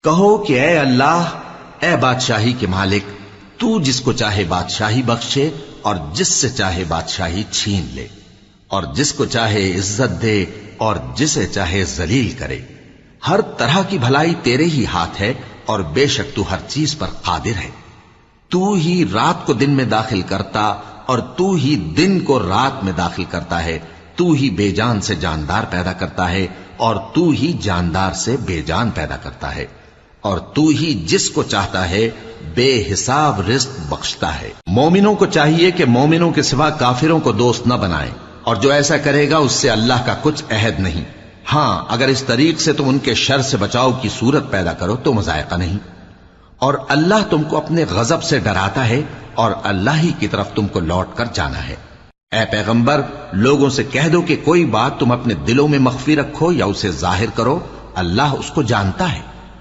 کہو کہ اے اللہ، اے بادشاہی کے مالک، تو جس کو چاہے بادشاہی بخشے اور جس سے چاہے بادشاہی چھین لے، اور جس کو چاہے عزت دے اور جسے چاہے ذلیل کرے۔ ہر طرح کی بھلائی تیرے ہی ہاتھ ہے، اور بے شک تو ہر چیز پر قادر ہے۔ تو ہی رات کو دن میں داخل کرتا اور تو ہی دن کو رات میں داخل کرتا ہے۔ تو ہی بے جان سے جاندار پیدا کرتا ہے اور تو ہی جاندار سے بے جان پیدا کرتا ہے، اور تو ہی جس کو چاہتا ہے بے حساب رزق بخشتا ہے۔ مومنوں کو چاہیے کہ مومنوں کے سوا کافروں کو دوست نہ بنائیں، اور جو ایسا کرے گا اس سے اللہ کا کچھ عہد نہیں۔ ہاں، اگر اس طریق سے تم ان کے شر سے بچاؤ کی صورت پیدا کرو تو مذائقہ نہیں۔ اور اللہ تم کو اپنے غضب سے ڈراتا ہے، اور اللہ ہی کی طرف تم کو لوٹ کر جانا ہے۔ اے پیغمبر، لوگوں سے کہہ دو کہ کوئی بات تم اپنے دلوں میں مخفی رکھو یا اسے ظاہر کرو، اللہ اس کو جانتا ہے۔